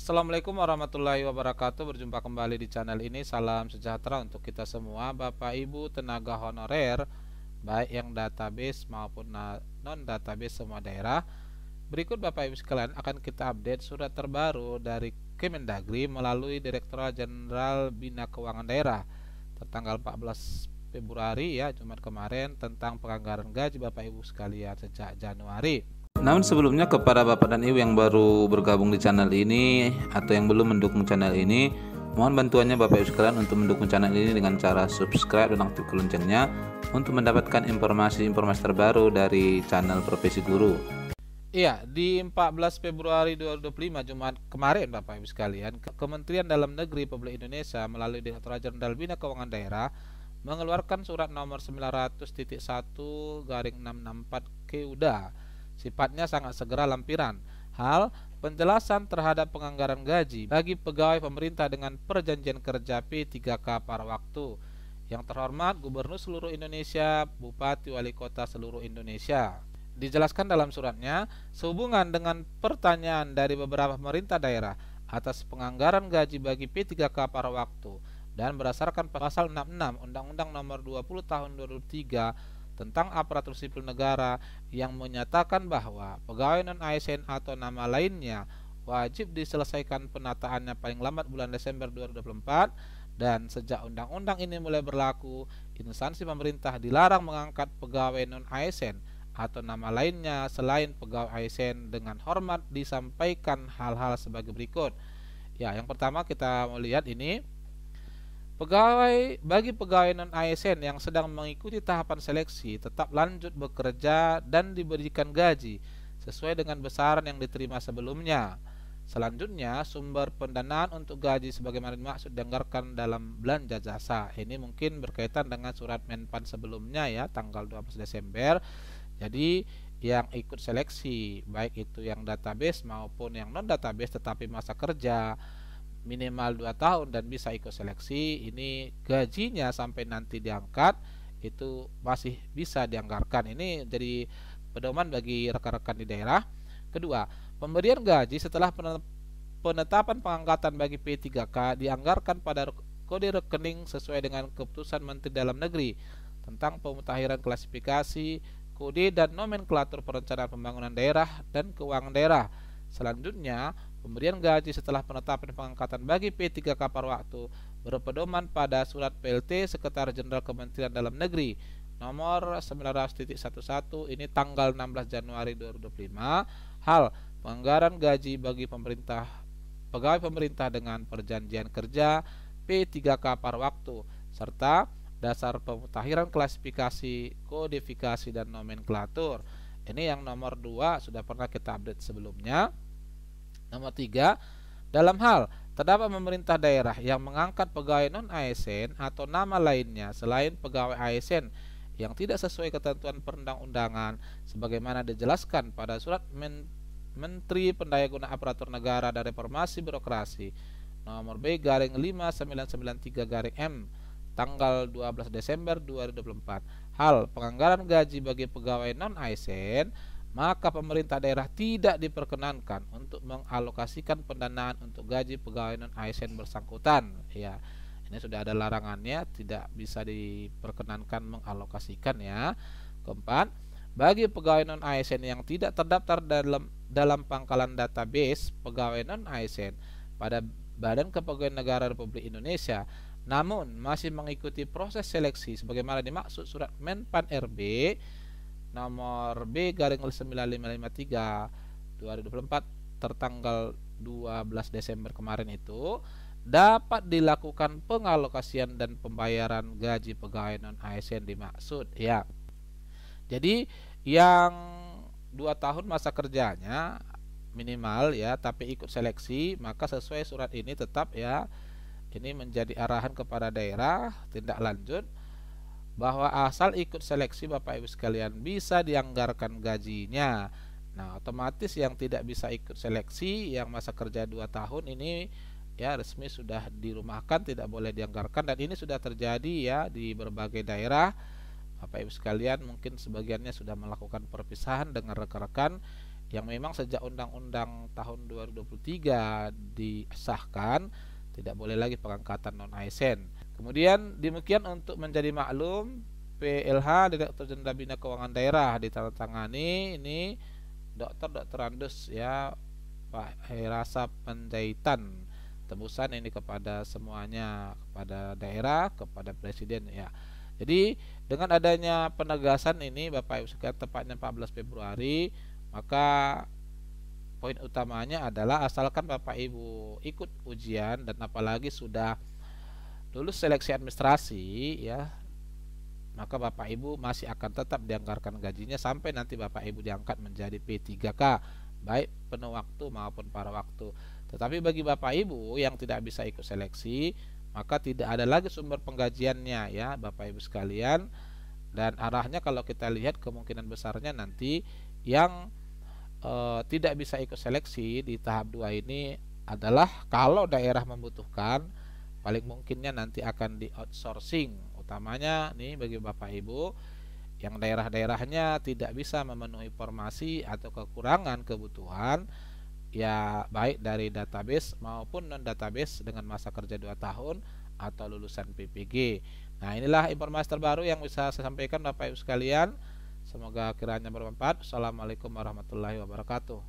Assalamualaikum warahmatullahi wabarakatuh. Berjumpa kembali di channel ini. Salam sejahtera untuk kita semua, Bapak Ibu tenaga honorer, baik yang database maupun non-database semua daerah. Berikut Bapak Ibu sekalian akan kita update surat terbaru dari Kemendagri melalui Direktorat Jenderal Bina Keuangan Daerah tertanggal 14 Februari ya, Jumat kemarin, tentang penganggaran gaji Bapak Ibu sekalian sejak Januari. Namun sebelumnya, kepada Bapak dan Ibu yang baru bergabung di channel ini atau yang belum mendukung channel ini, mohon bantuannya Bapak Ibu sekalian untuk mendukung channel ini dengan cara subscribe dan aktifkan loncengnya untuk mendapatkan informasi-informasi terbaru dari channel Profesi Guru. Iya, di 14 Februari 2025 Jumat kemarin Bapak Ibu sekalian, Kementerian Dalam Negeri Republik Indonesia melalui Direktorat Jenderal Bina Keuangan Daerah mengeluarkan surat nomor 900.1/664 KUDA. Sifatnya sangat segera lampiran. Hal penjelasan terhadap penganggaran gaji bagi pegawai pemerintah dengan perjanjian kerja P3K par waktu. Yang terhormat Gubernur seluruh Indonesia, Bupati Wali Kota seluruh Indonesia. Dijelaskan dalam suratnya, sehubungan dengan pertanyaan dari beberapa pemerintah daerah atas penganggaran gaji bagi P3K par waktu dan berdasarkan pasal 66 Undang-Undang Nomor 20 Tahun 2003 tentang aparatur sipil negara yang menyatakan bahwa pegawai non-ASN atau nama lainnya wajib diselesaikan penataannya paling lambat bulan Desember 2024, dan sejak undang-undang ini mulai berlaku, instansi pemerintah dilarang mengangkat pegawai non-ASN atau nama lainnya selain pegawai ASN. Dengan hormat disampaikan hal-hal sebagai berikut. Ya, yang pertama kita mau lihat ini. Bagi pegawai non-ASN yang sedang mengikuti tahapan seleksi tetap lanjut bekerja dan diberikan gaji sesuai dengan besaran yang diterima sebelumnya. Selanjutnya, sumber pendanaan untuk gaji sebagaimana dimaksud dianggarkan dalam belanja jasa. Ini mungkin berkaitan dengan surat Menpan sebelumnya ya, tanggal 12 Desember. Jadi yang ikut seleksi, baik itu yang database maupun yang non-database tetapi masa kerja minimal 2 tahun dan bisa ikut seleksi, ini gajinya sampai nanti diangkat itu masih bisa dianggarkan. Ini jadi pedoman bagi rekan-rekan di daerah. Kedua, pemberian gaji setelah penetapan pengangkatan bagi P3K dianggarkan pada kode rekening sesuai dengan keputusan Menteri Dalam Negeri tentang pemutakhiran klasifikasi, kode dan nomenklatur perencanaan pembangunan daerah dan keuangan daerah. Selanjutnya, pemberian gaji setelah penetapan pengangkatan bagi P3K par waktu berpedoman pada surat PLT Sekretaris Jenderal Kementerian Dalam Negeri nomor 900.11 ini tanggal 16 Januari 2025. Hal penganggaran gaji bagi pegawai pemerintah dengan perjanjian kerja P3K par waktu serta dasar pemutakhiran klasifikasi, kodifikasi dan nomenklatur. Ini yang nomor 2 sudah pernah kita update sebelumnya. Nomor 3, dalam hal terdapat pemerintah daerah yang mengangkat pegawai non-ASN atau nama lainnya selain pegawai ASN yang tidak sesuai ketentuan perundang-undangan sebagaimana dijelaskan pada surat Menteri Pendayagunaan Aparatur Negara dan Reformasi Birokrasi nomor B/5993/M tanggal 12 Desember 2024. Hal penganggaran gaji bagi pegawai non-ASN, maka pemerintah daerah tidak diperkenankan untuk mengalokasikan pendanaan untuk gaji pegawai non-ASN bersangkutan. Ya, ini sudah ada larangannya, tidak bisa diperkenankan mengalokasikan ya. Keempat, bagi pegawai non-ASN yang tidak terdaftar dalam pangkalan database pegawai non-ASN pada Badan Kepegawaian Negara Republik Indonesia, namun masih mengikuti proses seleksi sebagaimana dimaksud surat Menpan RB nomor B/9553/2024 tertanggal 12 Desember kemarin itu, dapat dilakukan pengalokasian dan pembayaran gaji pegawai non-ASN dimaksud ya. Jadi yang 2 tahun masa kerjanya minimal ya, tapi ikut seleksi, maka sesuai surat ini tetap ya. Ini menjadi arahan kepada daerah tindak lanjut bahwa asal ikut seleksi Bapak Ibu sekalian bisa dianggarkan gajinya. Nah, otomatis yang tidak bisa ikut seleksi yang masa kerja 2 tahun ini ya resmi sudah dirumahkan, tidak boleh dianggarkan, dan ini sudah terjadi ya di berbagai daerah. Bapak Ibu sekalian mungkin sebagiannya sudah melakukan perpisahan dengan rekan-rekan yang memang sejak Undang-Undang tahun 2023 disahkan tidak boleh lagi pengangkatan non ASN. Kemudian demikian untuk menjadi maklum, PLH Direktur Jenderal Bina Keuangan Daerah ditandatangani ini Dr. Andus ya Pak Herasa Panjaitan. Tembusan ini kepada semuanya, kepada daerah, kepada presiden ya. Jadi dengan adanya penegasan ini Bapak Ibu sekalian tepatnya 14 Februari, maka poin utamanya adalah asalkan Bapak Ibu ikut ujian dan apalagi sudah lulus seleksi administrasi ya, maka Bapak Ibu masih akan tetap dianggarkan gajinya sampai nanti Bapak Ibu diangkat menjadi P3K, baik penuh waktu maupun paruh waktu. Tetapi bagi Bapak Ibu yang tidak bisa ikut seleksi, maka tidak ada lagi sumber penggajiannya ya Bapak Ibu sekalian. Dan arahnya kalau kita lihat kemungkinan besarnya nanti yang tidak bisa ikut seleksi di tahap 2 ini adalah kalau daerah membutuhkan, paling mungkinnya nanti akan di outsourcing. Utamanya nih bagi Bapak Ibu yang daerah-daerahnya tidak bisa memenuhi formasi atau kekurangan kebutuhan ya, baik dari database maupun non database dengan masa kerja 2 tahun atau lulusan PPG. Nah, inilah informasi terbaru yang bisa saya sampaikan Bapak Ibu sekalian. Semoga kiranya bermanfaat. Assalamualaikum warahmatullahi wabarakatuh.